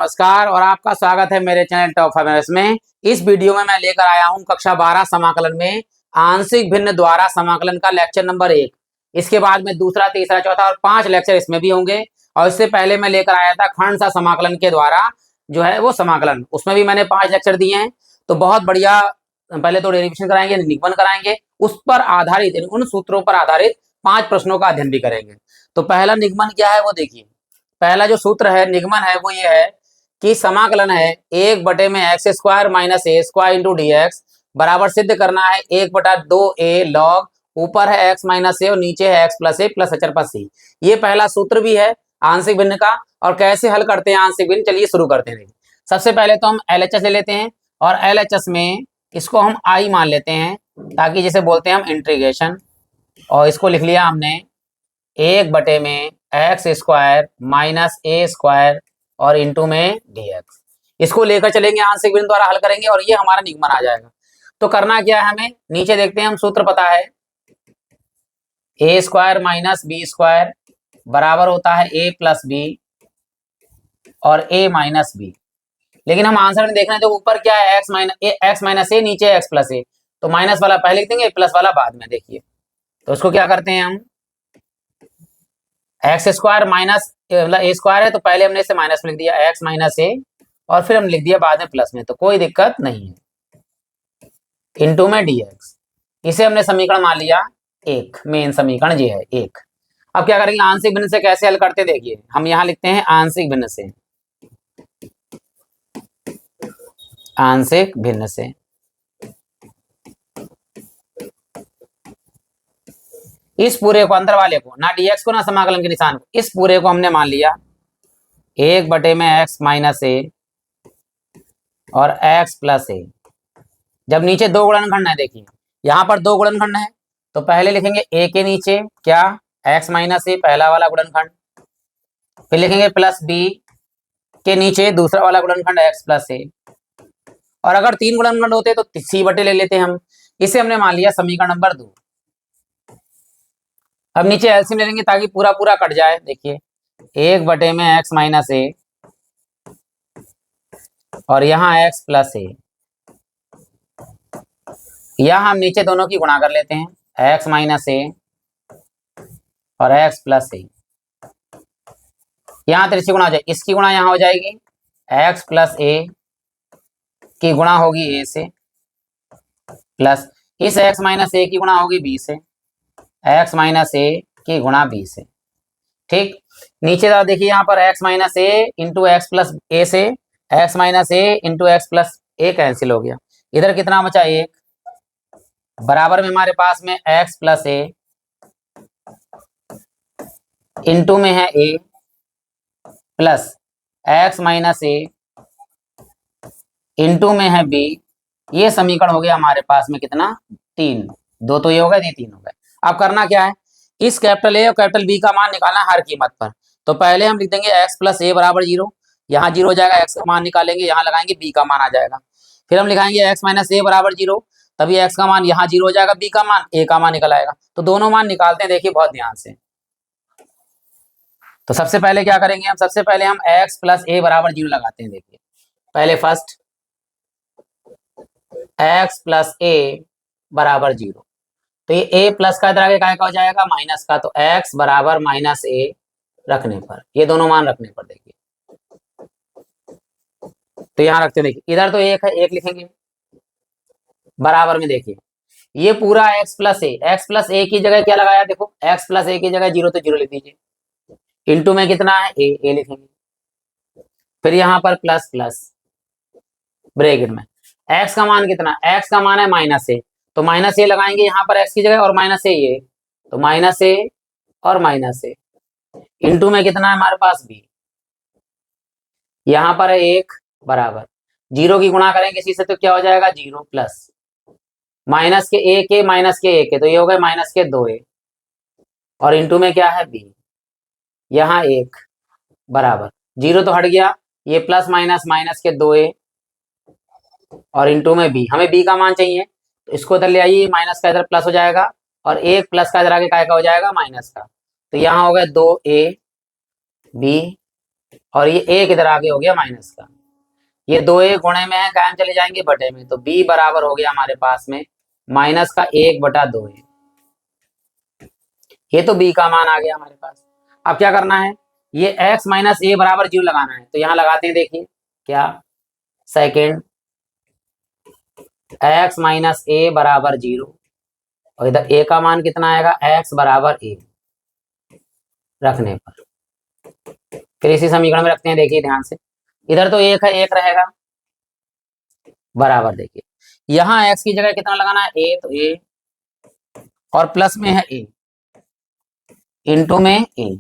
नमस्कार और आपका स्वागत है मेरे चैनल टॉप 5 में। इस वीडियो में मैं लेकर आया हूं कक्षा 12 समाकलन में आंशिक भिन्न द्वारा समाकलन का लेक्चर नंबर 1। इसके बाद में दूसरा, तीसरा, चौथा और 5 लेक्चर इसमें भी होंगे। और इससे पहले मैं लेकर आया था खंड सा समाकलन के द्वारा जो है वो समाकलन, उसमें भी मैंने 5 लेक्चर दिए हैं। तो बहुत बढ़िया। पहले तो डेरिवेशन कराएंगे, निगमन कराएंगे, उस पर आधारित उन सूत्रों पर आधारित 5 प्रश्नों का अध्ययन भी करेंगे। तो पहला निगमन क्या है वो देखिए। पहला जो सूत्र है निगमन है वो ये है कि समाकलन है 1 में एक्स स्क्वायर माइनस ए स्क्वायर इंटू डी एक्स बराबर सिद्ध करना है 1/2a लॉग, ऊपर है x माइनस ए और नीचे है x प्लस ए प्लस अचर सी। ये पहला सूत्र भी है आंशिक भिन्न का। और कैसे हल करते हैं आंशिक भिन्न, चलिए शुरू करते हैं। सबसे पहले तो हम LHS ले लेते हैं और LHS में इसको हम I मान लेते हैं, ताकि जिसे बोलते हैं हम इंटीग्रेशन। और इसको लिख लिया हमने 1 में एक्स स्क्वायर माइनस ए स्क्वायर और इंटू में dx। इसको लेकर चलेंगे, आंशिक भिन्न द्वारा हल करेंगे और ये हमारा निगमन आ जाएगा। तो करना क्या है, हमें नीचे देखते हैं, हम सूत्र पता है a square minus b square बराबर होता है ए प्लस बी और ए माइनस बी। लेकिन हम आंसर में देखना है, तो ऊपर क्या है एक्स माइनस ए, नीचे एक्स प्लस ए। तो माइनस वाला पहले लिख देंगे, प्लस वाला बाद में। देखिए तो उसको क्या करते हैं हम, एक्स स्क्वायर माइनस मतलब ए स्क्वायर है तो पहले हमने इसे माइनस में लिख दिया एक्स माइनस ए और फिर हमने लिख दिया बाद में प्लस में, तो कोई दिक्कत नहीं है, इंटू में dx। इसे हमने समीकरण मान लिया 1, मेन समीकरण ये है 1। अब क्या करेंगे, आंशिक भिन्न से कैसे हल करते देखिए। हम यहाँ लिखते हैं आंशिक भिन्न से, आंशिक भिन्न से इस पूरे को, अंदर वाले को, ना dx को ना समाकलन के निशान को, इस पूरे को हमने मान लिया 1 में एक्स माइनस ए और एक्स प्लस ए। जब नीचे 2 गुणनखंड है, देखिए यहाँ पर 2 गुणनखंड है, तो पहले लिखेंगे ए के नीचे क्या, एक्स माइनस ए पहला वाला गुणनखंड, फिर लिखेंगे प्लस बी के नीचे दूसरा वाला गुणनखंड एक्स प्लस ए। और अगर 3 गुणनखंड होते तो c/, ले लेते हैं हम। इसे हमने मान लिया समीकरण नंबर 2। अब नीचे एलसीएम ले लेंगे ताकि पूरा पूरा कट जाए। देखिए 1 में एक्स माइनस ए और यहाँ एक्स प्लस ए, यहाँ हम नीचे दोनों की गुणा कर लेते हैं, एक्स माइनस ए और एक्स प्लस ए। यहाँ तिरछी गुणा हो जाए, इसकी गुणा यहाँ हो जाएगी, एक्स प्लस ए की गुणा होगी ए से, प्लस इस एक्स माइनस ए की गुणा होगी बी से, एक्स माइनस ए की गुणा बी से। ठीक, नीचे देखिए यहाँ पर एक्स माइनस ए इंटू एक्स प्लस ए से एक्स माइनस ए इंटू एक्स प्लस ए कैंसिल हो गया। इधर कितना बचा, 1, बराबर में हमारे पास में एक्स प्लस ए इंटू में है ए प्लस एक्स माइनस ए इंटू में है बी। ये समीकरण हो गया हमारे पास में कितना, 3। 2 तो ये हो गए, 3 हो गए। अब करना क्या है, इस कैपिटल ए और कैपिटल बी का मान निकालना हर कीमत पर। तो पहले हम लिख देंगे एक्स प्लस ए बराबर 0, यहाँ 0 हो जाएगा, एक्स का मान निकालेंगे, यहाँ लगाएंगे बी का मान आ जाएगा। फिर हम लिखाएंगे एक्स माइनस ए बराबर 0, तभी एक्स का मान यहाँ 0 हो जाएगा, बी का मान, ए का मान निकल आएगा। तो दोनों मान निकालते हैं, देखिए बहुत ध्यान से। तो सबसे पहले क्या करेंगे हम, सबसे पहले हम एक्स प्लस ए बराबर 0 लगाते हैं। देखिए पहले फर्स्ट एक्स प्लस ए बराबर 0, तो ये ए प्लस का इधर आगे क्या हो जाएगा, माइनस का। तो एक्स बराबर माइनस ए रखने पर, ये दोनों मान रखने पर देखिए, तो यहाँ रखते हैं। देखिए इधर तो 1 है, 1 लिखेंगे, बराबर में देखिए ये पूरा एक्स प्लस ए की जगह क्या लगाया, देखो एक्स प्लस ए की जगह 0 तो 0 लिख दीजिए, इंटू में कितना है ए लिखेंगे, फिर यहाँ पर प्लस प्लस ब्रैकेट में एक्स का मान कितना, एक्स का मान है माइनस ए, तो माइनस ए लगाएंगे यहाँ पर एक्स की जगह और माइनस ए ये, तो माइनस ए और माइनस ए, इंटू में कितना है हमारे पास बी, यहाँ पर है 1 बराबर 0 की गुणा करेंगे इसी से तो क्या हो जाएगा 0 प्लस माइनस के ए के माइनस के ए के, तो ये हो गए माइनस के 2a और इंटू में क्या है बी, यहाँ 1 बराबर 0 तो हट गया, ये प्लस माइनस माइनस के 2a और इंटू में बी। हमें बी का मान चाहिए तो इसको इधर ले आइए, माइनस का इधर प्लस हो जाएगा और 1 प्लस का इधर आगे काय का हो जाएगा माइनस का, तो यहाँ हो गया 2a बी और ये एक इधर आगे हो गया माइनस का, ये दो ए गुणे में है, कायम चले जाएंगे बटे में, तो बी बराबर हो गया हमारे पास में माइनस का 1/2 ए। ये तो बी का मान आ गया हमारे पास। अब क्या करना है, ये x माइनस ए बराबर 0 लगाना है, तो यहां लगाते हैं, देखिए क्या, सेकेंड x माइनस ए बराबर 0, और इधर a का मान कितना आएगा, x बराबर ए रखने पर। फिर इसी समीकरण में रखते हैं, देखिए ध्यान से, इधर तो एक है, एक रहेगा बराबर, देखिए यहाँ x की जगह कितना लगाना है, a, तो a, और प्लस में है a, इंटू में a,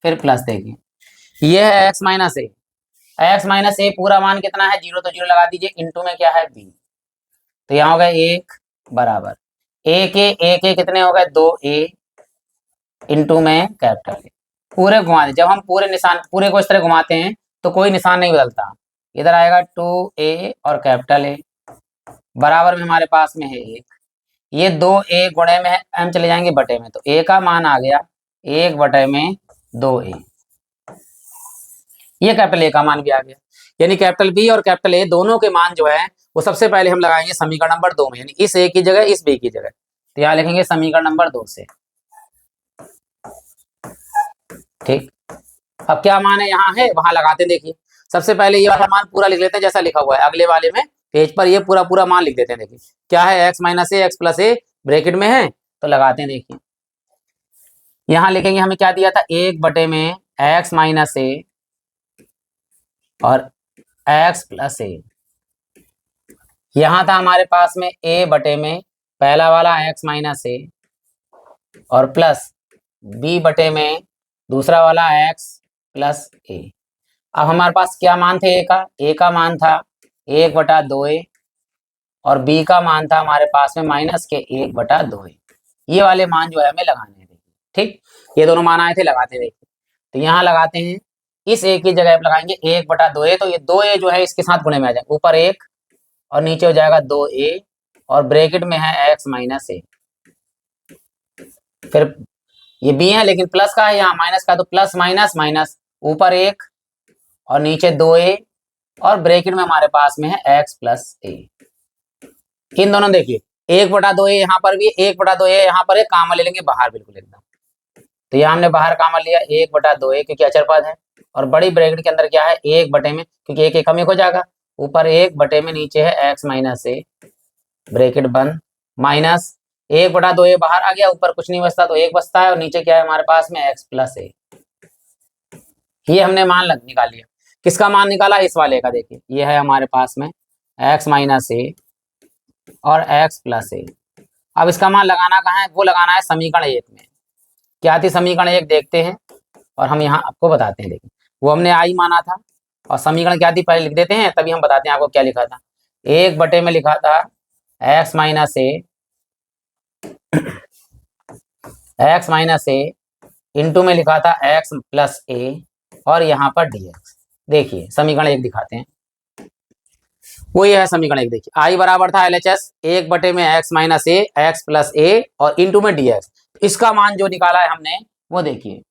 फिर प्लस, देखिए ये है x माइनस ए, एक्स माइनस ए पूरा मान कितना है, 0, तो 0 लगा दीजिए, इंटू में क्या है b, तो यहाँ हो गया 1 बराबर ए के कितने हो गए, 2a, इंटू में कैपिटल ए। पूरे घुमा दे, जब हम पूरे निशान, पूरे को इस तरह घुमाते हैं तो कोई निशान नहीं बदलता, इधर आएगा 2a और कैपिटल ए, बराबर में हमारे पास में है 1, ये 2a गुणे में है, m चले जाएंगे बटे में, तो a का मान आ गया 1/2a, ये कैपिटल ए का मान भी आ गया। यानी कैपिटल बी और कैपिटल ए दोनों के मान जो है वो सबसे पहले हम लगाएंगे समीकरण नंबर 2 में, यानी इस ए की जगह इस बी की जगह, तो यहाँ लिखेंगे समीकरण नंबर 2 से। ठीक, अब क्या मान है, यहाँ है, वहां लगाते हैं, देखिए सबसे पहले ये वाला मान पूरा लिख लेते हैं जैसा लिखा हुआ है, अगले वाले में पेज पर ये पूरा पूरा मान लिख देते हैं। देखिए क्या है, x minus A, x plus A bracket में है, तो लगाते हैं, देखिए यहाँ लिखेंगे, हमें क्या दिया था, 1/में एक्स माइनस ए और एक्स प्लस ए, यहाँ था हमारे पास में a/में पहला वाला x माइनस ए और प्लस b/में दूसरा वाला x प्लस ए। अब हमारे पास क्या मान थे, a का मान था 1/2a और b का मान था हमारे पास में माइनस के 1/2a। ये वाले मान जो है हमें लगाने हैं, ठीक, ये दोनों मान आए थे, लगाते हैं, देखिए तो यहाँ लगाते हैं, इस a की जगह लगाएंगे 1/2a, तो ये 2a जो है इसके साथ गुणे में आ जाएगा, ऊपर 1 और नीचे हो जाएगा 2a और ब्रैकेट में है x माइनस ए, फिर ये b है लेकिन प्लस का है, यहाँ माइनस का, तो प्लस माइनस माइनस, ऊपर 1 और नीचे 2a और ब्रैकेट में हमारे पास में है x प्लस ए। इन दोनों देखिए 1/2a यहाँ पर भी, 1/2a यहाँ पर, कामन ले लेंगे बाहर बिल्कुल एकदम, तो यहाँ हमने बाहर कामन लिया 1/2a क्योंकि अचर पद है, और बड़ी ब्रैकेट के अंदर क्या है, 1 में, क्योंकि एक कम एक हो जाएगा, ऊपर 1 में नीचे है x माइनस ए ब्रैकेट बंद, माइनस 1/2a बाहर आ गया, ऊपर कुछ नहीं बचता तो 1 बचता है, और नीचे क्या है हमारे पास में x प्लस ए। ये हमने मान निकाल लिया, किसका मान निकाला, इस वाले का, देखिए ये है हमारे पास में x माइनस ए और x प्लस ए। अब इसका मान लगाना कहाँ है, वो लगाना है समीकरण 1 में। क्या थी समीकरण 1, देखते हैं और हम यहाँ आपको बताते हैं। देखिए वो हमने आई माना था, और समीकरण क्या थी पहले लिख देते हैं, तभी हम बताते हैं आपको क्या लिखा था। 1 में लिखा था x माइनस ए इंटू में लिखा था x प्लस ए और यहाँ पर dx। देखिए समीकरण 1 दिखाते हैं, वो ये है समीकरण 1, देखिए आई बराबर था LHS 1 में x माइनस ए, एक्स प्लस ए और इंटू में dx। इसका मान जो निकाला है हमने, वो देखिए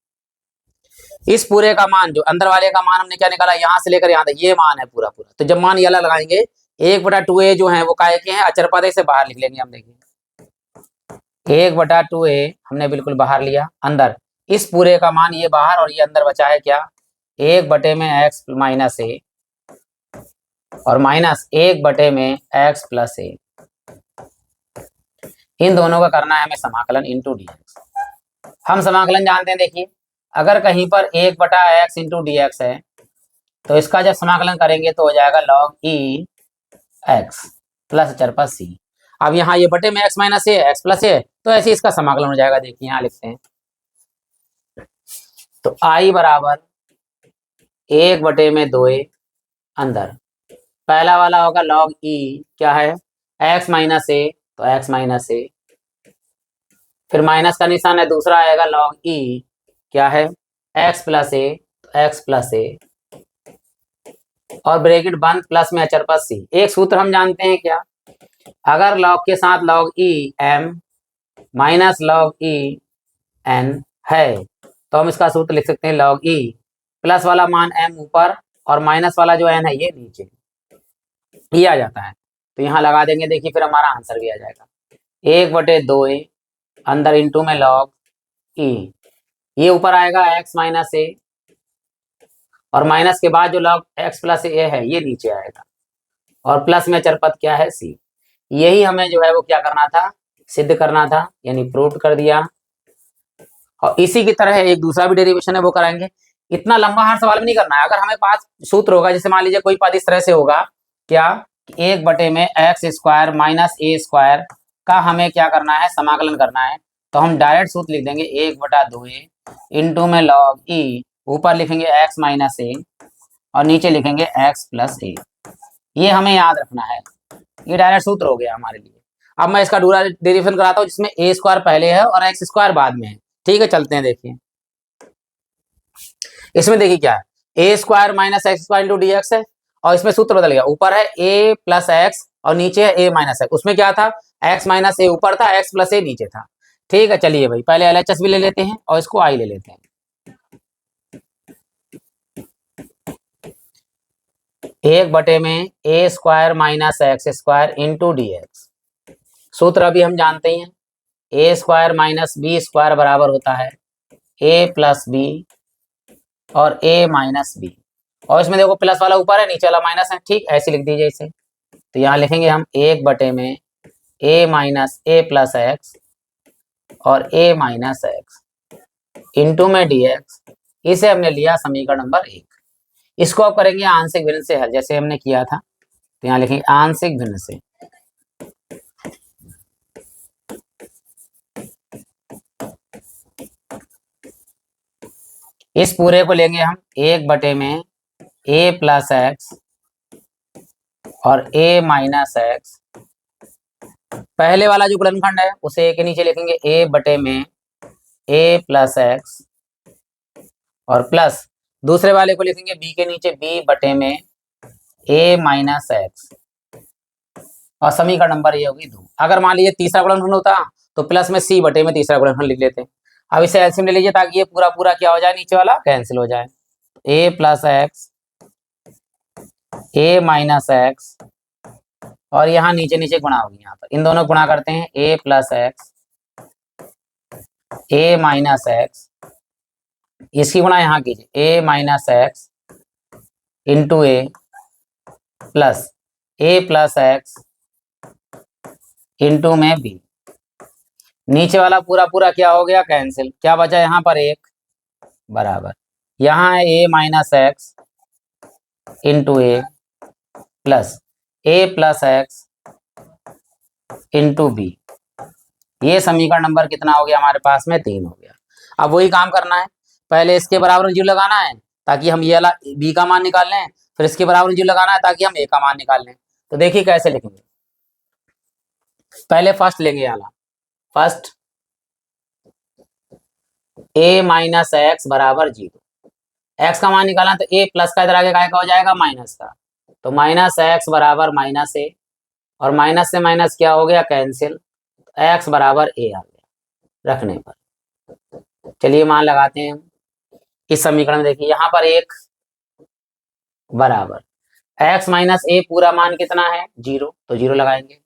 इस पूरे का मान, जो अंदर वाले का मान हमने क्या निकाला, यहाँ से लेकर यहाँ तक ये मान है पूरा पूरा। तो जब मान ये अलग लगाएंगे, 1/2a जो है वो काय के हैं, अचर पद है, इसे बाहर लिख लेंगे हम। देखिए 1/2a हमने बिल्कुल बाहर लिया, अंदर इस पूरे का मान ये बाहर, और ये अंदर बचा है क्या, 1 में x माइनस ए और माइनस 1 में x प्लस ए। इन दोनों का करना है हमें समाकलन इंटू dx। हम समाकलन जानते हैं, देखिए अगर कहीं पर 1/x इंटू dx है, तो इसका जब समाकलन करेंगे तो हो जाएगा log e x प्लस अचर पद c। अब यहाँ ये बटे में x माइनस ए, x प्लस ए, तो ऐसे इसका समाकलन हो जाएगा। देखिए यहाँ लिखते हैं, तो i बराबर 1/2a, अंदर पहला वाला होगा log e, क्या है, x माइनस ए, तो x माइनस ए, फिर माइनस का निशान है, दूसरा आएगा log e, क्या है, x प्लस ए, तो x प्लस ए और ब्रैकेट बंद, प्लस में अचर पद c। एक सूत्र हम जानते हैं क्या, अगर log के साथ log e m minus log e n है, तो हम इसका सूत्र लिख सकते हैं log e प्लस वाला मान m ऊपर और माइनस वाला जो n है ये नीचे, ये आ जाता है। तो यहाँ लगा देंगे, देखिए फिर हमारा आंसर भी आ जाएगा 1/2a अंदर इंटू में log e, ये ऊपर आएगा x माइनस ए और माइनस के बाद जो log x प्लस ए है ये नीचे आएगा और प्लस में चरपद क्या है c। यही हमें जो है वो क्या करना था, सिद्ध करना था, यानी प्रूव कर दिया। और इसी की तरह एक दूसरा भी डेरिवेशन है वो कराएंगे। इतना लंबा हर सवाल में नहीं करना है। अगर हमें पास सूत्र होगा, जैसे मान लीजिए कोई पद इस तरह से होगा क्या, 1/x² माइनस ए स्क्वायर का हमें क्या करना है, समाकलन करना है, तो हम डायरेक्ट सूत्र लिख देंगे 1/2a इंटू में log e, ऊपर लिखेंगे x माइनस ए और नीचे लिखेंगे x प्लस ए। ये हमें याद रखना है, ये डायरेक्ट सूत्र हो गया हमारे लिए। अब मैं इसका दूसरा डेरिवेशन कराता हूँ जिसमें ए स्क्वायर पहले है और एक्स स्क्वायर बाद में है। ठीक है, चलते हैं। देखिए इसमें देखिए क्या है, a square minus x square into d x है और इसमें सूत्र बदल गया, ऊपर है ए प्लस एक्स और नीचे है ए माइनस एक्स। उसमें क्या था, एक्स माइनस ए ऊपर था, एक्स प्लस ए नीचे था। ठीक है, चलिए भाई पहले एलएचएस भी ले लेते हैं और इसको आई ले लेते हैं। 1/में a square minus x square into d x. सूत्र अभी हम जानते ही हैं, a square minus b square बराबर होता है ए प्लस बी और ए माइनस बी। और इसमें देखो प्लस वाला ऊपर है, नीचे वाला माइनस है। ठीक, ऐसे लिख दीजिए इसे। तो यहाँ लिखेंगे हम 1/में ए माइनस ए प्लस एक्स और ए माइनस एक्स इंटू में डी एक्स। इसे हमने लिया समीकरण नंबर 1। इसको अब करेंगे आंशिक भिन्न से हल, जैसे हमने किया था। तो यहाँ लिखेंगे आंशिक भिन्न से। इस पूरे को लेंगे हम 1/में ए प्लस एक्स और ए माइनस एक्स। पहले वाला जो गुणनखंड है उसे ए के नीचे लिखेंगे 1/में ए प्लस एक्स और प्लस दूसरे वाले को लिखेंगे बी के नीचे b/में ए माइनस एक्स और समीकरण नंबर ये होगी 2। अगर मान लीजिए तीसरा गुणनखंड होता तो प्लस में c/में तीसरा गुणनखंड लिख लेते। अब इसे एलसीएम ले लीजिए ताकि ये पूरा पूरा क्या हो जाए, नीचे वाला कैंसिल हो जाए। ए प्लस एक्स ए माइनस एक्स और यहाँ नीचे नीचे गुणा होगी, यहाँ पर इन दोनों गुणा करते हैं, ए प्लस एक्स ए माइनस एक्स, इसकी गुणा यहाँ कीजिए ए माइनस एक्स इंटू ए प्लस ए प्लस एक्स इंटू में बी। नीचे वाला पूरा पूरा क्या हो गया, कैंसिल। क्या बचा यहाँ पर, 1 बराबर यहाँ है ए माइनस एक्स इंटू ए प्लस ए प्लस एक्स इंटू बी। ये समीकरण नंबर कितना हो गया हमारे पास में, 3 हो गया। अब वही काम करना है, पहले इसके बराबर जीरो लगाना है ताकि हम ये वाला बी का मान निकाल लें, फिर इसके बराबर जीरो लगाना है ताकि हम ए का मान निकाल लें। तो देखिए कैसे लिखेंगे, पहले फर्स्ट लेंगे यहाँ, फर्स्ट ए माइनस एक्स बराबर 0। एक्स का मान निकालना तो ए प्लस का इधर आगे का हो जाएगा माइनस का, तो माइनस एक्स बराबर माइनस ए और माइनस से माइनस क्या हो गया, कैंसिल। एक्स बराबर ए आ गया रखने पर। चलिए मान लगाते हैं इस समीकरण में। देखिए यहाँ पर 1 बराबर एक्स माइनस ए पूरा मान कितना है, 0, तो 0 लगाएंगे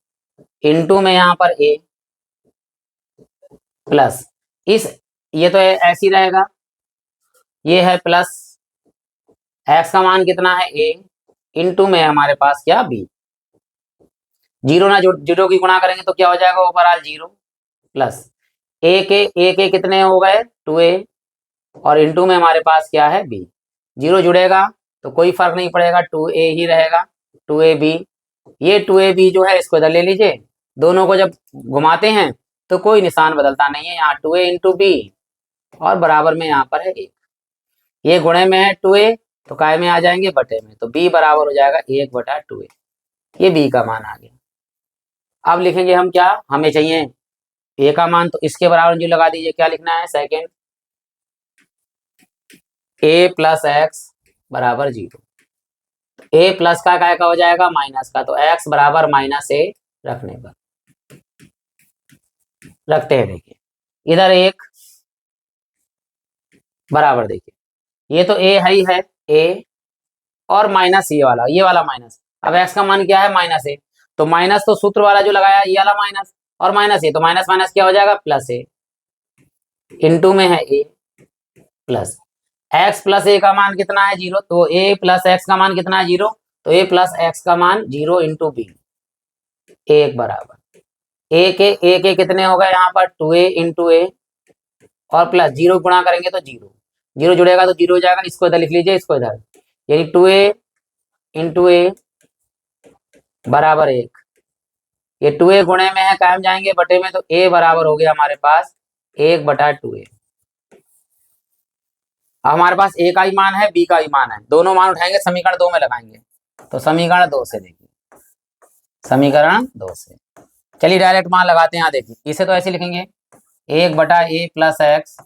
इंटू में यहाँ पर ए प्लस इस, ये तो ऐसे ही रहेगा, ये है प्लस एक्स का मान कितना है ए इंटू में हमारे पास क्या बी। 0 ना 0 की गुणा करेंगे तो क्या हो जाएगा, ओवरऑल 0 प्लस ए के कितने हो गए 2a और इंटू में हमारे पास क्या है b। 0 जुड़ेगा तो कोई फर्क नहीं पड़ेगा, 2a ही रहेगा 2ab। ये 2ab जो है इसको इधर ले लीजिए, दोनों को जब घुमाते हैं तो कोई निशान बदलता नहीं है, यहाँ 2a इंटू बी और बराबर में यहाँ पर है 1। ये गुणे में है 2a तो काय में आ जाएंगे बटे में, तो b बराबर हो जाएगा 1/2a। ये b का मान आ गया। अब लिखेंगे हम क्या, हमें चाहिए a का मान, तो इसके बराबर जो लगा दीजिए, क्या लिखना है, सेकेंड a प्लस एक्स बराबर 0। a प्लस का काय का हो जाएगा माइनस का, तो x बराबर माइनस ए रखने पर रखते हैं। देखिए इधर 1 बराबर, देखिए ये तो ए है ही है, ए और माइनस ये वाला माइनस। अब एक्स का मान क्या है, माइनस ए, तो माइनस तो सूत्र वाला जो लगाया ये वाला माइनस, और माइनस ए, तो माइनस माइनस क्या हो जाएगा, प्लस ए, इनटू में है ए प्लस एक्स प्लस ए का मान कितना है, 0, तो ए प्लस एक्स का मान कितना है, 0, तो ए प्लस एक्स का मान 0 इंटू बी, एक बराबर ए के कितने हो गए यहाँ पर, 2a इंटू ए और प्लस 0 गुणा करेंगे तो 0, 0 जुड़ेगा तो 0 हो जाएगा, इसको इधर लिख लीजिए, इसको इधर, यानी 2a इंटू ए बराबर 1, ये 2a गुणे में है, कायम जाएंगे बटे में, तो a बराबर हो गया हमारे पास 1/2a। अब हमारे पास a का ही मान है, b का ही मान है, दोनों मान उठाएंगे समीकरण 2 में लगाएंगे, तो समीकरण 2 से देखिए, समीकरण 2 से चलिए डायरेक्ट मान लगाते हैं। यहाँ देखिए, इसे तो ऐसे लिखेंगे 1/a प्लस एक्स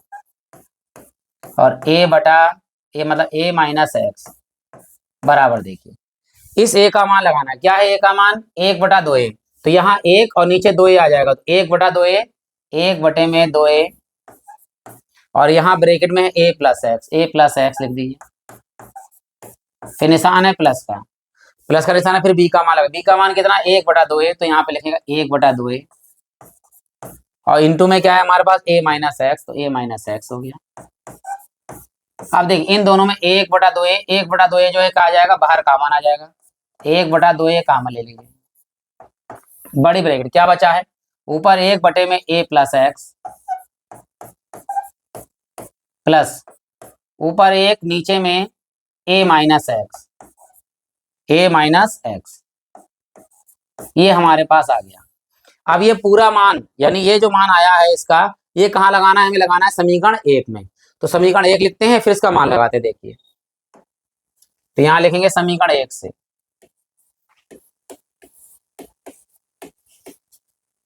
और a मतलब a माइनस एक्स बराबर, देखिए इस a का मान लगाना, क्या है a का मान, 1/2a, तो यहाँ 1 और नीचे 2a आ जाएगा, तो 1/2a, 1/2a, और यहाँ ब्रैकेट में है a प्लस एक्स लिख दीजिए, फिर निशान है प्लस का निशान है, फिर b का मान लगा, b का मान कितना, 1/2a, तो यहाँ पे लिखेगा 1/2a, और इंटू में क्या है हमारे पास, a माइनस एक्स, तो a माइनस एक्स हो गया। अब देखिए इन दोनों में 1/2a जो है कहा जाएगा, बाहर कॉमन आ जाएगा, 1/2a कॉमन ले लीजिए, बड़ी ब्रैकेट क्या बचा है, ऊपर 1 बटे में a प्लस एक्स प्लस ऊपर 1 नीचे में a माइनस एक्स, ये हमारे पास आ गया। अब ये पूरा मान, यानी ये जो मान आया है इसका, ये कहाँ लगाना है, हमें लगाना है समीकरण 1 में, तो समीकरण 1 लिखते हैं, फिर इसका मान लगाते, देखिए तो यहाँ लिखेंगे समीकरण 1 से,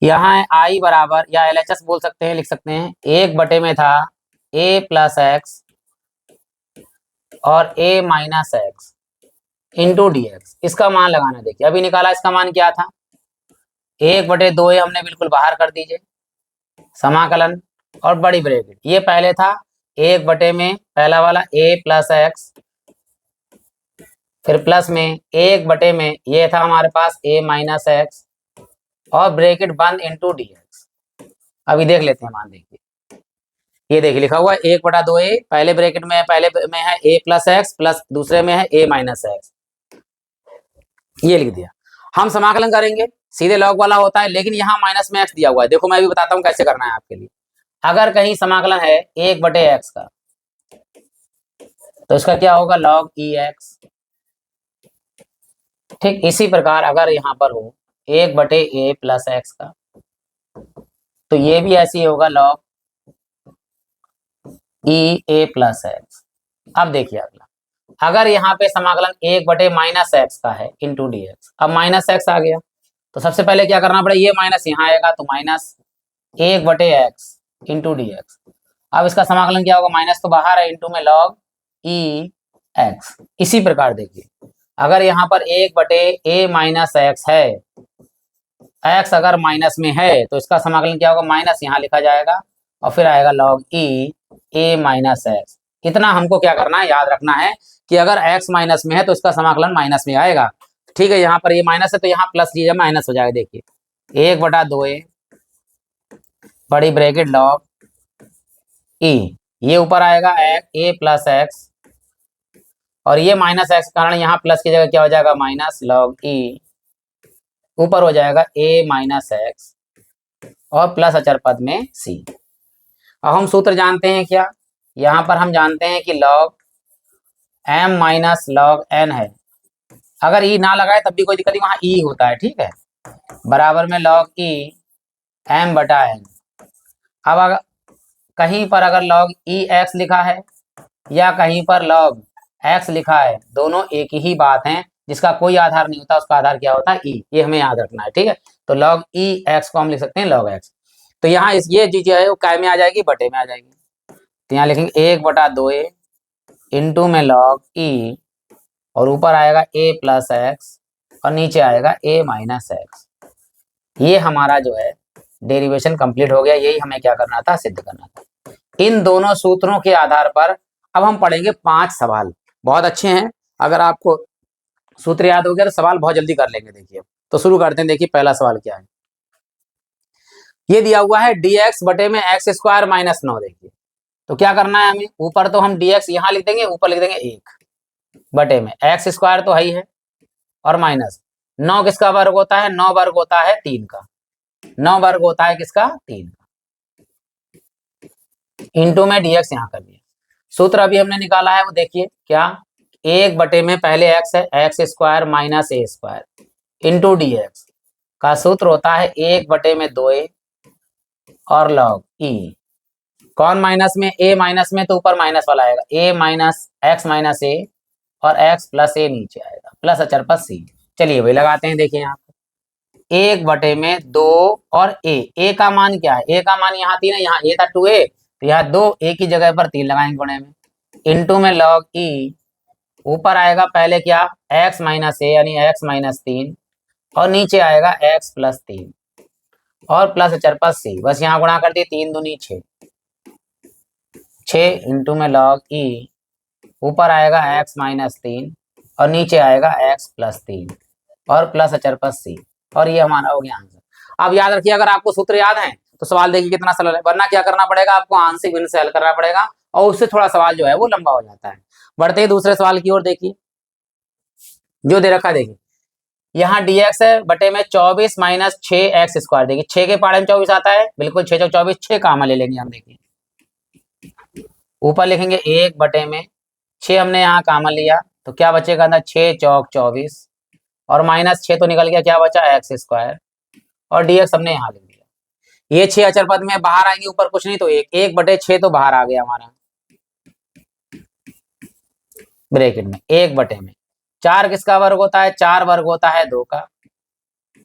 यहाँ है आई बराबर, या LHS बोल सकते हैं, लिख सकते हैं, 1 बटे में था a प्लस एक्स और a minus x into d x, इसका मान लगाना। देखिए अभी निकाला, इसका मान क्या था, 1/2 हमने बिल्कुल बाहर कर दीजिए, समाकलन और बड़ी ब्रैकेट, ये पहले था 1 बटे में पहला वाला a प्लस एक्स, फिर प्लस में 1 बटे में ये था हमारे पास a माइनस एक्स, और ब्रैकेट बंद इंटू डी एक्स। अभी देख लेते हैं मान, देखिए ये देखिए लिखा हुआ है 1/2a, पहले ब्रैकेट में है a प्लस एक्स प्लस दूसरे में है a माइनस एक्स, ये लिख दिया। हम समाकलन करेंगे, सीधे लॉग वाला होता है, लेकिन यहाँ माइनस में एक्स दिया हुआ है, देखो मैं भी बताता हूँ कैसे करना है आपके लिए। अगर कहीं समाकलन है 1/x का, तो इसका क्या होगा, log ex, ठीक इसी प्रकार अगर यहाँ पर हो 1/a प्लस एक्स का, तो ये भी ऐसे ही होगा log e a plus x. अब देखिए अगला, अगर यहाँ पे समाकलन 1 माइनस एक्स का है इंटू डी एक्स, अब माइनस एक्स आ गया, तो सबसे पहले क्या करना पड़ेगा, ये माइनस यहाँ आएगा, तो minus 1/x into d x. अब इसका समाकलन क्या होगा, माइनस तो बाहर है, इंटू में log e x। इसी प्रकार देखिए, अगर यहाँ पर 1/a माइनस एक्स है, x अगर माइनस में है, तो इसका समाकलन क्या होगा, माइनस यहाँ लिखा जाएगा, और फिर आएगा log e a minus x. इतना हमको क्या करना है, याद रखना है कि अगर x माइनस में है तो इसका समाकलन माइनस में आएगा, ठीक है। यहाँ पर ये माइनस है तो यहाँ प्लस लीजिए, माइनस हो जाएगा, देखिए 1/2a बड़ी ब्रैकेट log e, ये ऊपर आएगा a प्लस एक्स, और ये माइनस एक्स कारण यहाँ प्लस की जगह क्या हो जाएगा, माइनस log e, ऊपर हो जाएगा a माइनस एक्स और प्लस अचर पद में c। अब हम सूत्र जानते हैं क्या, यहाँ पर हम जानते हैं कि log m minus log n है, अगर e ना लगाए तब भी कोई दिक्कत नहीं, वहाँ e होता है, ठीक है, बराबर में log e m/n। अब अगर कहीं पर अगर log e x लिखा है या कहीं पर log x लिखा है, दोनों एक ही बात है, जिसका कोई आधार नहीं होता उसका आधार क्या होता है, e, ये हमें याद रखना है, ठीक है। तो log e x को हम लिख सकते हैं log x, तो यहाँ ये चीज है वो काय में आ जाएगी, बटे में आ जाएगी, तो यहाँ लिखेंगे 1/2a इंटू में log e, और ऊपर आएगा a प्लस एक्स और नीचे आएगा a माइनस एक्स। ये हमारा जो है डेरिवेशन कंप्लीट हो गया, यही हमें क्या करना था, सिद्ध करना था। इन दोनों सूत्रों के आधार पर अब हम पढ़ेंगे 5 सवाल, बहुत अच्छे हैं। अगर आपको सूत्र याद हो गया तो सवाल बहुत जल्दी कर लेंगे। देखिए तो शुरू करते हैं। देखिए पहला सवाल क्या है, ये दिया हुआ है dx बटे में एक्स स्क्वायर माइनस 9। देखिए तो क्या करना है हमें, ऊपर तो हम dx यहाँ लिख देंगे, ऊपर लिख देंगे 1 बटे में एक्स स्क्वायर तो है ही है, और माइनस 9 किसका वर्ग होता है, 9 वर्ग होता है 3 का, 9 वर्ग होता है किसका, 3 का, इंटू में dx यहाँ कर दिया। सूत्र अभी हमने निकाला है वो देखिए क्या, 1 बटे में पहले x है, एक्स स्क्वायर माइनस ए स्क्वायर इंटू dx का सूत्र होता है 1 बटे में 2a और लॉग e। कौन माइनस में, a माइनस में तो ऊपर माइनस वाला आएगा, a माइनस एक्स माइनस ए और x प्लस ए नीचे आएगा, प्लस अचर पर c। चलिए भाई लगाते हैं। देखिए यहाँ 1 बटे में 2 और a का मान क्या है, a का मान यहाँ 3 है, यहाँ a था 2a, तो यहाँ 2 a की जगह पर 3 लगाएंगे गुणे में, इंटू में लॉग e, ऊपर आएगा पहले क्या, x माइनस ए यानी x माइनस 3 और नीचे आएगा x प्लस 3 और प्लस अचर पर c। बस यहाँ गुणा कर दिए, 3 दूनी 6, 6 इंटू में लॉग e, ऊपर आएगा x माइनस 3 और नीचे आएगा x प्लस 3 और प्लस अचर पर c, और ये हमारा हो गया आंसर। अब याद रखिए अगर आपको सूत्र याद है तो सवाल देखिए कितना सरल है, वरना क्या करना पड़ेगा आपको, आंशिक भिन्न से हल करना पड़ेगा और उससे थोड़ा सवाल जो है वो लंबा हो जाता है। बढ़ते ही दूसरे सवाल की ओर। देखिए जो दे रखा है, देखिए यहाँ dx है बटे में 24 माइनस 6 एक्स स्क्वायर। देखिए 6 के पहाड़े में 24 आता है, बिल्कुल 6 चौक 24, 6 कामा ले लेंगे हम। देखिए ऊपर लिखेंगे 1 बटे में 6, हमने यहाँ कामा लिया तो क्या बचेगा अंदर, 6 चौक 24 और माइनस 6 तो निकल गया, क्या बचा एक्स स्क्वायर और dx हमने यहाँ लिख दिया। ये 6 अचर पद में बाहर आएंगे, ऊपर कुछ नहीं तो 1 बटे 6 तो बाहर आ गया हमारा ब्रैकेट में, 1 बटे में 4 किसका वर्ग होता है, 4 वर्ग होता है 2 का,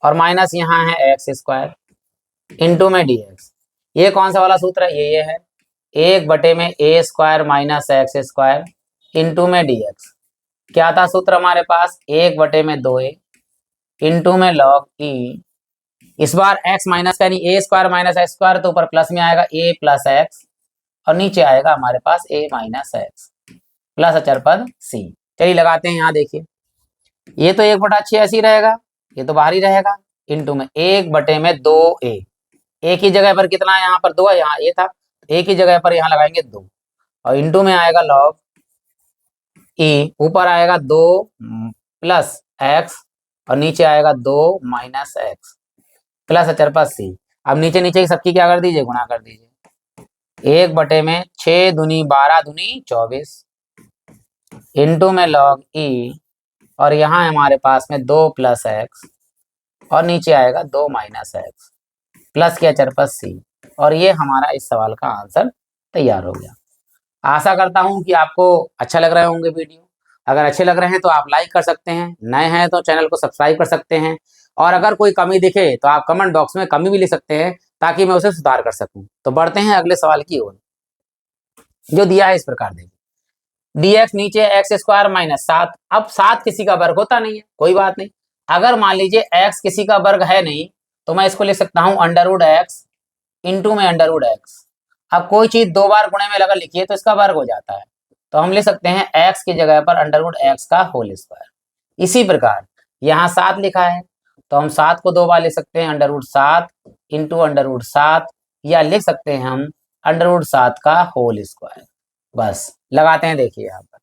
और माइनस यहाँ है एक्स स्क्वायर इंटू में dx। ये कौन सा वाला सूत्र है, ये है 1 बटे में a square minus x square into में dx। क्या था सूत्र हमारे पास, 1 बटे में 2a इंटू में लॉग e। इस बार x माइनस यानी ए स्क्वायर माइनस एक्स स्क्वायर, तो ऊपर प्लस में आएगा a प्लस एक्स और नीचे आएगा हमारे पास a माइनस एक्स प्लस अचर पद c। चलिए लगाते हैं यहाँ। देखिए ये तो 1 बटा 6 ऐसे ही रहेगा, ये तो बाहर ही रहेगा, इंटू में 1 बटे में 2a, a की जगह पर कितना है, यहाँ पर 2 है, यहाँ a था, a की जगह पर यहाँ लगाएंगे 2 और इंटू में आएगा लॉग e, ऊपर आएगा 2 प्लस एक्स और नीचे आएगा 2 माइनस एक्स प्लस अचर पर c। अब नीचे नीचे की सबकी क्या कर दीजिए, गुणा कर दीजिए, 1 बटे में 6 दूनी 12 दूनी 24 इंटू में लॉग e, और यहाँ हमारे पास में 2 प्लस एक्स और नीचे आएगा 2 माइनस एक्स प्लस के अचर पर c, और ये हमारा इस सवाल का आंसर तैयार हो गया। आशा करता हूं कि आपको अच्छा लग रहे होंगे वीडियो। अगर अच्छे लग रहे हैं तो आप लाइक कर सकते हैं, नए हैं तो चैनल को सब्सक्राइब कर सकते हैं, और अगर कोई कमी दिखे तो आप कमेंट बॉक्स में कमी भी लिख सकते हैं ताकि मैं उसे सुधार कर सकूं। तो बढ़ते हैं अगले सवाल की ओर, जो दिया है इस प्रकार देखिए, dx नीचे एक्स स्क्वायर माइनस 7। अब 7 किसी का वर्ग होता नहीं है, कोई बात नहीं। अगर मान लीजिए x किसी का वर्ग है नहीं तो मैं इसको लिख सकता हूं अंडर रूट एक्स इंटू में अंडर रूट एक्स। अब कोई चीज 2 बार गुणे में अगर लिखिए तो इसका वर्ग हो जाता है, तो हम लिख सकते हैं x की जगह पर अंडर रूट एक्स का होल स्क्वायर। इसी प्रकार यहाँ 7 लिखा है तो हम 7 को 2 बार लिख सकते हैं, under root 7 into under root 7, या लिख सकते हैं हम अंडर रूट 7 का होल स्क्वायर। बस लगाते हैं। देखिए यहाँ पर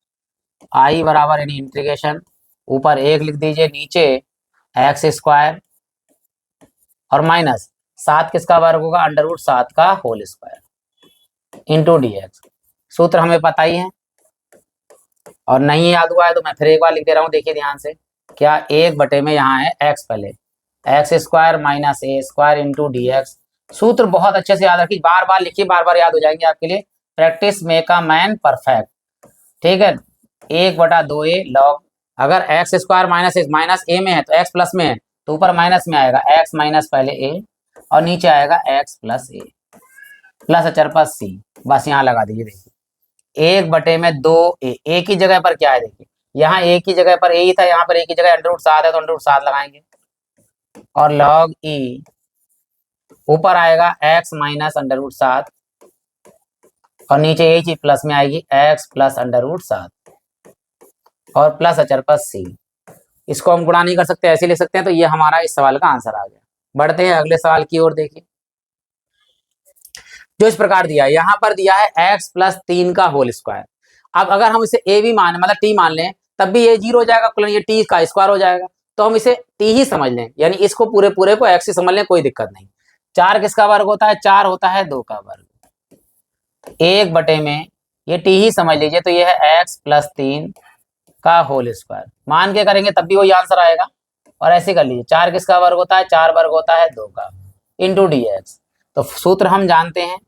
आई बराबर यानी इंटीग्रेशन, ऊपर 1 लिख दीजिए, नीचे एक्स स्क्वायर और माइनस 7 किसका वर्ग होगा, अंडर रूट 7 का होल स्क्वायर इंटू dx। सूत्र हमें पता ही है, और नहीं याद हुआ है तो मैं फिर एक बार लिख दे रहा हूँ। देखिए ध्यान से, क्या 1 बटे में यहाँ है x, पहले एक्स स्क्वायर माइनस ए स्क्वायर इंटू dx। सूत्र बहुत अच्छे से याद रखिए, बार बार लिखिए, बार बार याद हो जाएंगे आपके लिए। Practice make a man perfect, ठीक है। 1 बटा 2a लॉग, अगर एक्स स्क्वायर माइनस ए में है तो एक्स प्लस में है तो ऊपर माइनस में आएगा एक्स माइनस पहले ए और नीचे आएगा एक्स प्लस ए प्लस अचर पर c। बस यहाँ लगा दीजिए। देखिए 1 बटे में 2a, a की जगह पर क्या है, देखिए यहाँ a की जगह पर a ही था, यहाँ पर a की जगह अंडर रूट 7 है तो अंडर रूट 7 लगाएंगे, और लॉग e, ऊपर आएगा x माइनस अंडर रूट 7 और नीचे यही चीज प्लस में आएगी x प्लस √7 और प्लस अचर पर c। इसको हम गुणा नहीं कर सकते, ऐसे लिख सकते हैं। तो ये हमारा इस सवाल का आंसर आ गया। बढ़ते हैं अगले सवाल की ओर। देखिए जो इस प्रकार दिया है, यहाँ पर दिया है x प्लस 3 का होल स्क्वायर। अब अगर हम इसे a भी मान मतलब t मान लें तब भी ये 0 हो जाएगा, ये t का स्क्वायर हो जाएगा। तो हम इसे t ही समझ लें, यानी इसको पूरे पूरे को x ही समझ लें, कोई दिक्कत नहीं। 4 किसका वर्ग होता है? 4 होता है 2 का वर्ग। 1 बटे में ये t ही समझ लीजिए, तो ये है x प्लस 3 का होल स्क्वायर। मान के करेंगे तब भी वही आंसर आएगा। और ऐसे कर लीजिए, 4 किसका वर्ग होता है? 4 वर्ग होता है 2 का, इंटू dx। तो सूत्र हम जानते हैं,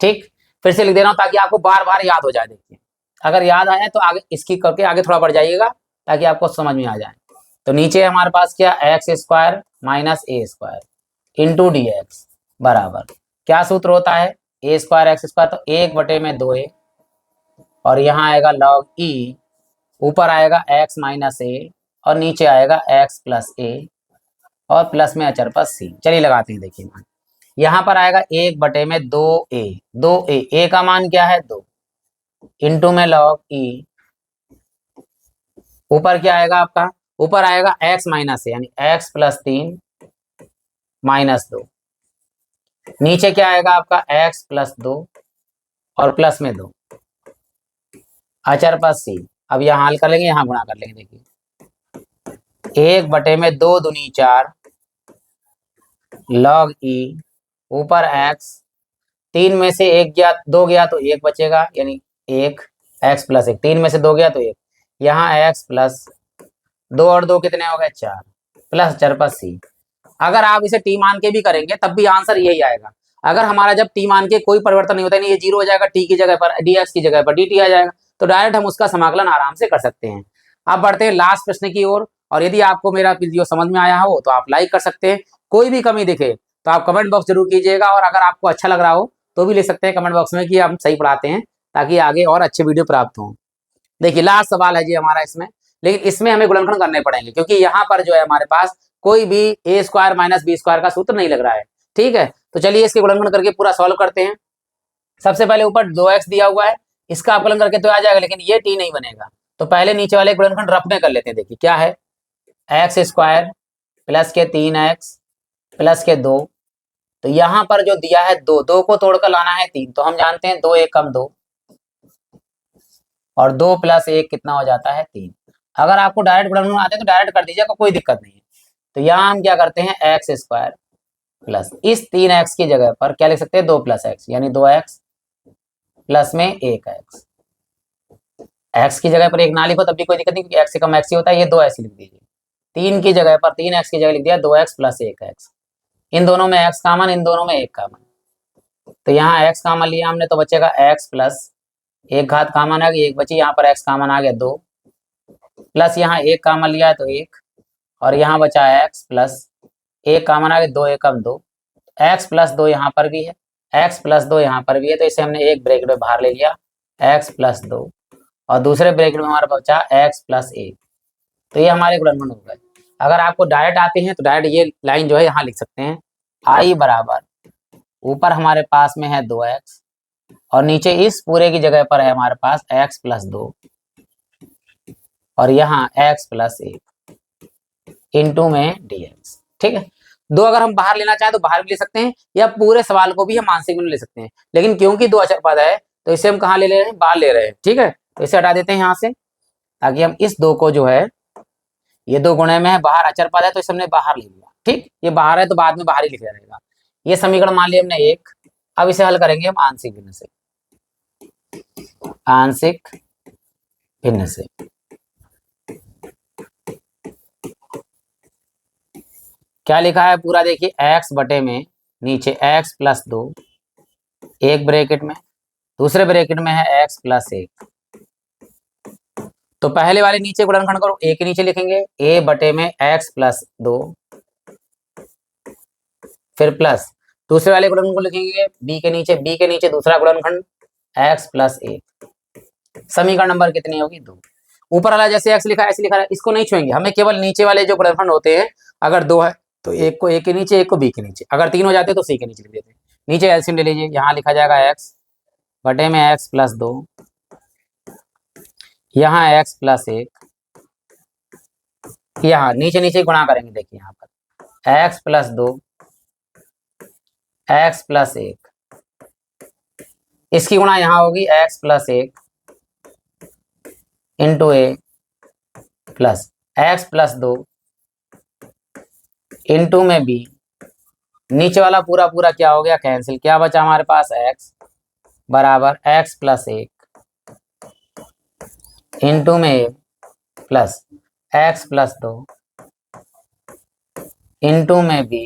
ठीक। फिर से लिख दे रहा हूं ताकि आपको बार बार याद हो जाए। देखिए अगर याद आए तो आगे इसकी करके आगे थोड़ा बढ़ जाइएगा ताकि आपको समझ में आ जाए। तो नीचे हमारे पास क्या, एक्स स्क्वायर माइनस ए स्क्वायर इंटू dx बराबर क्या सूत्र होता है? ए स्क्वायर एक्स स्क्वायर, तो 1 बटे में 2a और यहाँ आएगा लॉग e, ऊपर आएगा x माइनस ए और नीचे आएगा x प्लस ए और प्लस में अचर पर c। चलिए लगाते हैं। देखिए यहाँ पर आएगा 1 बटे में 2a, 2a, a का मान क्या है? 2 इंटू में लॉग e, ऊपर क्या आएगा आपका? ऊपर आएगा x माइनस ए यानी x प्लस 3 माइनस 2, नीचे क्या आएगा आपका? x प्लस 2 और प्लस में 2 अचर पर c। अब यहाँ हल कर लेंगे, यहाँ गुणा कर लेंगे। देखिए 1 बटे में 2 दूनी 4 लॉग e, ऊपर x, 3 में से 1 गया 2 गया तो 1 बचेगा यानी 1 x प्लस 1, 3 में से 2 गया तो 1, यहाँ x प्लस 2 और 2 कितने हो गए? 4 प्लस अचर पर c। अगर आप इसे t मान के भी करेंगे तब भी आंसर यही आएगा। अगर हमारा जब t मान के कोई परिवर्तन नहीं होता, नहीं ये 0 हो जाएगा, t की जगह पर dx की जगह पर dt आ जाएगा, तो डायरेक्ट हम उसका समाकलन आराम से कर सकते हैं। अब बढ़ते हैं लास्ट प्रश्न की ओर। और यदि आपको मेरा वीडियो समझ में आया हो तो आप लाइक कर सकते हैं, कोई भी कमी दिखे तो आप कमेंट बॉक्स जरूर कीजिएगा। और अगर आपको अच्छा लग रहा हो तो भी लिख सकते हैं कमेंट बॉक्स में कि हम सही पढ़ाते हैं, ताकि आगे और अच्छे वीडियो प्राप्त हों। देखिए लास्ट सवाल है जी हमारा इसमें, लेकिन इसमें हमें गुणनखंड करने पड़ेंगे क्योंकि यहाँ पर जो है हमारे पास कोई भी ए स्क्वायर माइनस बी स्क्वायर का सूत्र नहीं लग रहा है, ठीक है। तो चलिए इसके गुणनखंड करके पूरा सॉल्व करते हैं। सबसे पहले ऊपर 2x दिया हुआ है, इसका अवकलन करके तो आ जाएगा, लेकिन ये t नहीं बनेगा। तो पहले नीचे वाले गुणनखंड रफ में कर लेते हैं। देखिए क्या है, एक्स स्क्वायर प्लस के 3x प्लस के 2, तो यहाँ पर जो दिया है 2, 2 को तोड़कर लाना है 3, तो हम जानते हैं 2 1 कम 2 और 2 प्लस 1 कितना हो जाता है? 3। अगर आपको डायरेक्ट गुणनखंड आते हैं तो डायरेक्ट कर दीजिएगा, कोई दिक्कत नहीं है। तो यहाँ हम क्या करते हैं, एक्स स्क्वायर प्लस इस 3x की जगह पर क्या लिख सकते हैं? 2 प्लस x यानी 2x प्लस में 1x। x की जगह पर 1 ना लिखो तब भी कोई दिक्कत नहीं, क्योंकि x से कम x ही होता है। ये 2x लिख दीजिए। 3 की जगह पर 3x की जगह लिख दिया 2x प्लस 1x। इन दोनों में x कॉमन, इन दोनों में 1 कॉमन, तो यहाँ x कॉमन लिया हमने तो बचेगा x प्लस 1 घात कॉमन आ गई, 1 बची, यहाँ पर x कॉमन आ गया 2 प्लस यहाँ 1 कॉमन लिया है तो 1 और यहाँ बचा है x प्लस 1 कॉमन आ गया, 2 1 कम 2, x प्लस 2 यहाँ पर भी है, x प्लस 2 यहाँ पर भी है, तो इसे हमने एक ब्रैकेट में बाहर ले लिया x प्लस 2 और दूसरे ब्रैकेट में हमारा बचा x प्लस 1। तो ये हमारे गुणनखंड हो गए। अगर आपको डायरेक्ट आते हैं तो डायरेक्ट ये लाइन जो है यहाँ लिख सकते हैं, i बराबर ऊपर हमारे पास में है 2x और नीचे इस पूरे की जगह पर है हमारे पास x प्लस 2 और यहाँ x प्लस 1 इंटू में dx, ठीक है। 2 अगर हम बाहर लेना चाहें तो बाहर भी ले सकते हैं, या पूरे सवाल को भी हम आंशिक में ले सकते हैं, लेकिन क्योंकि 2 अचर पद है तो इसे हम कहाँ ले रहे हैं? बाहर ले रहे हैं, ठीक है। तो इसे हटा देते हैं यहाँ से, ताकि हम इस 2 को जो है, ये 2 गुणे में है, बाहर अचर पद है तो इसे हमने बाहर ले लिया, ठीक। ये बाहर है तो बाद में बाहर ही लिखा रहेगा। ये समीकरण मान लिया हमने 1। अब इसे हल करेंगे हम आंशिक भिन्न से, आंशिक भिन्न से। क्या लिखा है पूरा देखिए, x बटे में नीचे x प्लस 2 एक ब्रैकेट में, दूसरे ब्रैकेट में है x प्लस 1। तो पहले वाले नीचे गुणनखंड करो, a के नीचे लिखेंगे a बटे में x प्लस 2, फिर प्लस दूसरे वाले गुणनखंड को लिखेंगे b के नीचे दूसरा गुणनखंड x प्लस 1। समीकरण नंबर कितनी होगी? 2। ऊपर वाला जैसे x लिखा है ऐसे लिखा है, इसको नहीं छुएंगे, हमें केवल नीचे वाले जो गुणनखंड होते हैं, अगर 2 है तो एक को a के नीचे, एक को b के नीचे, अगर 3 हो जाते तो c के नीचे लिख देते हैं। नीचे एलसीएम ले लीजिए, यहाँ लिखा जाएगा x बटे में x प्लस 2, यहाँ x प्लस 1, यहाँ नीचे नीचे गुणा करेंगे। देखिए यहाँ पर x प्लस 2, x प्लस 1, इसकी गुणा यहाँ होगी x प्लस 1 इंटू ए प्लस x प्लस 2 इंटू में b, नीचे वाला पूरा पूरा क्या हो गया, कैंसिल। क्या बचा हमारे पास, x बराबर x प्लस 1 इंटू में a plus x plus 2 into में b,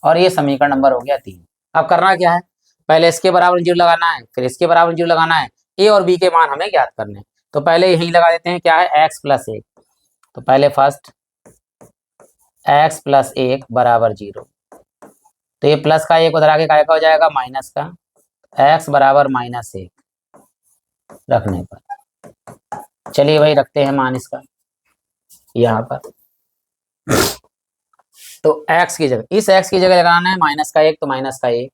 और ये समीकरण नंबर हो गया 3। अब करना क्या है, पहले इसके बराबर 0 लगाना है, फिर इसके बराबर 0 लगाना है, a और b के मान हमें ज्ञात करने हैं। तो पहले यही लगा देते हैं, क्या है, x प्लस 1। तो पहले फर्स्ट x प्लस 1 बराबर 0, तो ये प्लस का 1 उधर आके काय का हो जाएगा, माइनस का, x बराबर माइनस 1 रखने पर, चलिए भाई रखते हैं मान इसका यहाँ पर। तो x की जगह, इस x की जगह लगाना है माइनस का 1, तो माइनस का 1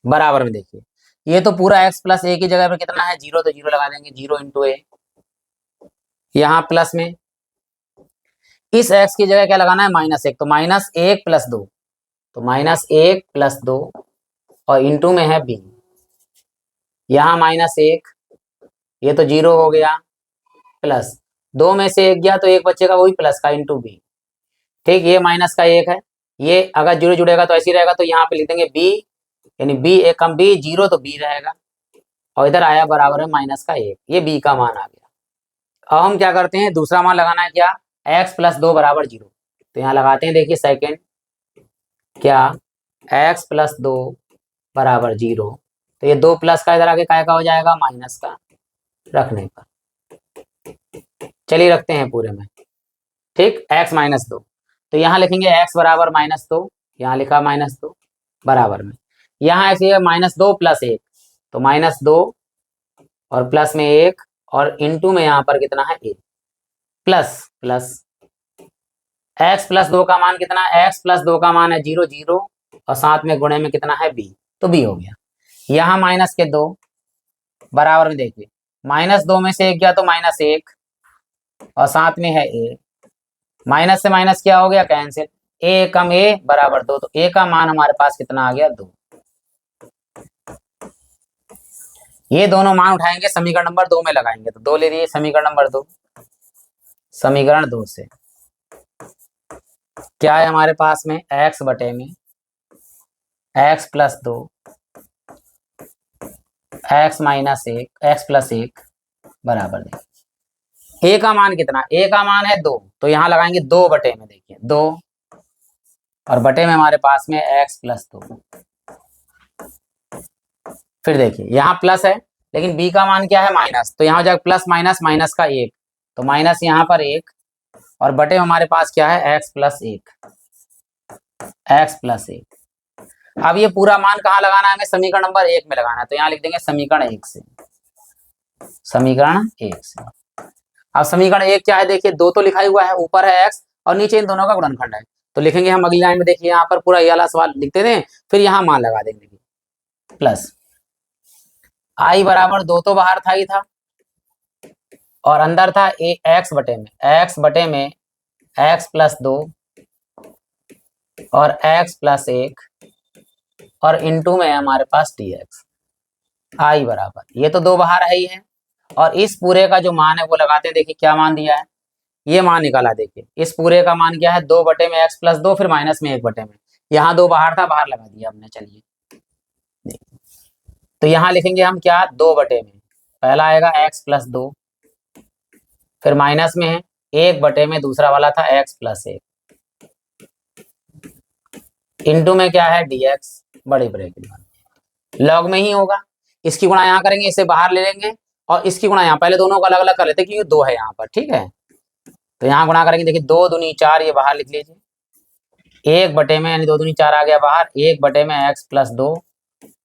बराबर में, देखिए ये तो पूरा x प्लस 1 की जगह पर कितना है, 0, तो 0 लगा देंगे, 0 इंटू ए, यहाँ प्लस में इस x की जगह क्या लगाना है, माइनस 1, तो माइनस 1 प्लस 2, तो माइनस 1 प्लस 2 और इंटू में है b, यहाँ माइनस 1, ये तो 0 हो गया, प्लस 2 में से 1 गया तो 1 बचेगा, वही प्लस का इंटू b। ठीक, ये माइनस का 1 है, ये अगर 0 जुड़ेगा तो ऐसे ही रहेगा, तो यहाँ पे लिख देंगे b, यानी b 1 कम b 0, तो b रहेगा, और इधर आया बराबर है माइनस का 1, ये b का मान आ गया। अब हम क्या करते हैं, दूसरा मान लगाना है, क्या, x प्लस 2 बराबर 0, तो यहाँ लगाते हैं, देखिए सेकेंड, क्या, x प्लस 2 बराबर 0, तो ये 2 प्लस का इधर आके काय का हो जाएगा, माइनस का रखने पर, चलिए रखते हैं पूरे में। ठीक, x माइनस 2, तो यहाँ लिखेंगे x बराबर माइनस 2, यहाँ लिखा माइनस 2 बराबर में, यहाँ ऐसे माइनस 2 प्लस 1, तो माइनस 2 और प्लस में 1 और इंटू में यहाँ पर कितना है 1, प्लस प्लस x प्लस 2 का मान कितना है, x प्लस 2 का मान है 0 0, और साथ में गुणे में कितना है b, तो b हो गया। यहाँ माइनस के 2 बराबर में, देखिए माइनस 2 में से 1 गया तो माइनस 1, और साथ में है a, माइनस से माइनस क्या हो गया, कैंसिल, a कम a बराबर 2, तो a का मान हमारे पास कितना आ गया, 2। ये दोनों मान उठाएंगे, समीकरण नंबर 2 में लगाएंगे, तो 2 ले लिए, समीकरण नंबर 2, समीकरण 2 से क्या है हमारे पास में, x बटे में x plus 2 x minus 1 x plus 1 बराबर, देखिए a का मान कितना, a का मान है 2, तो यहाँ लगाएंगे 2 बटे में, देखिए 2, और बटे में हमारे पास में x प्लस 2, फिर देखिए यहाँ प्लस है, लेकिन b का मान क्या है, माइनस, तो यहाँ जाकर प्लस माइनस माइनस का 1, तो माइनस यहाँ पर 1, और बटे में हमारे पास क्या है, x प्लस 1, x प्लस 1। अब ये पूरा मान कहाँ लगाना है, हमें समीकरण नंबर 1 में लगाना है, तो यहाँ लिख देंगे समीकरण 1 से, समीकरण 1 से। अब समीकरण 1 क्या है, देखिए 2 तो लिखा हुआ है, ऊपर है x और नीचे इन दोनों का गुणनखंड है, तो लिखेंगे हम अगली लाइन में, देखिए यहाँ पर पूरा ये वाला सवाल लिखते थे, फिर यहाँ मान लगा देंगे, प्लस i बराबर 2 तो बाहर था ही था, और अंदर था x बटे में x प्लस 2 और x प्लस 1 और इंटू में हमारे पास dx, i बराबर, ये तो 2 बाहर है ही है, और इस पूरे का जो मान है वो लगाते हैं, देखिए क्या मान दिया है, ये मान निकाला, देखिए इस पूरे का मान क्या है, 2 बटे में x प्लस 2, फिर माइनस में 1 बटे में, यहाँ 2 बाहर था, बाहर लगा दिया हमने, चलिए तो यहाँ लिखेंगे हम क्या, 2 बटे में, पहला आएगा x प्लस 2, फिर माइनस में है 1 बटे में, दूसरा वाला था x प्लस 1, इंटू में क्या है dx, बड़ी ब्रैकेट में, लॉग में ही होगा, इसकी गुणा यहाँ करेंगे, इसे बाहर ले लेंगे, और इसकी गुणा यहाँ, पहले दोनों को अलग अलग कर लेते हैं क्योंकि 2 है यहाँ पर, ठीक है, तो यहाँ गुणा करेंगे, देखिए 2 दूनी 4, ये बाहर लिख लीजिए, 1 बटे में, यानी 2 दूनी 4 आ गया बाहर, 1 बटे में x प्लस 2,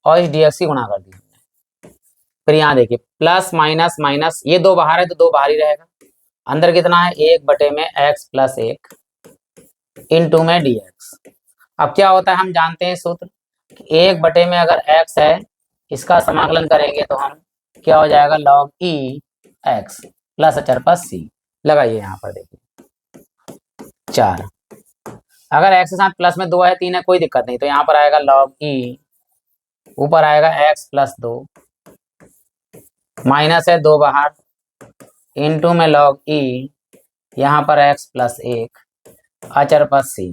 और इस dx की गुणा कर दी हमने, फिर यहाँ देखिए प्लस माइनस माइनस, ये 2 बाहर है तो 2 बाहर ही रहेगा, अंदर कितना है, 1 बटे में x प्लस 1 इंटू में dx। अब क्या होता है, हम जानते हैं सूत्र, 1 बटे में अगर x है, इसका समाकलन करेंगे तो हम क्या हो जाएगा, log ई एक्स प्लस अचर पर सी। लगाइए यहाँ पर देखिए 4, अगर x के साथ प्लस में 2 है 3 है कोई दिक्कत नहीं, तो यहाँ पर आएगा log ई, ऊपर आएगा x प्लस 2, माइनस है 2 बाहर, इनटू में log ई, यहाँ पर x प्लस 1 अचर पर सी।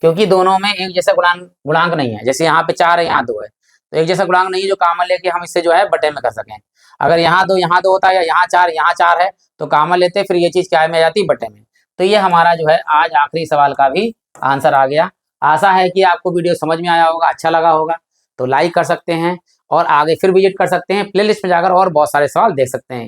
क्योंकि दोनों में एक जैसा गुणांक नहीं है, जैसे यहाँ पे 4 है यहाँ 2 है, तो एक जैसा गुणांक नहीं है जो कॉमन लेके हम इससे जो है बटे में कर सकें। अगर यहाँ 2 होता है, या यहाँ 4 है तो कॉमन लेते, फिर ये चीज क्या में आ जाती, बटे में। तो ये हमारा जो है आज आखिरी सवाल का भी आंसर आ गया। आशा है कि आपको वीडियो समझ में आया होगा, अच्छा लगा होगा, तो लाइक कर सकते हैं और आगे फिर विजिट कर सकते हैं, प्लेलिस्ट में जाकर और बहुत सारे सवाल देख सकते हैं।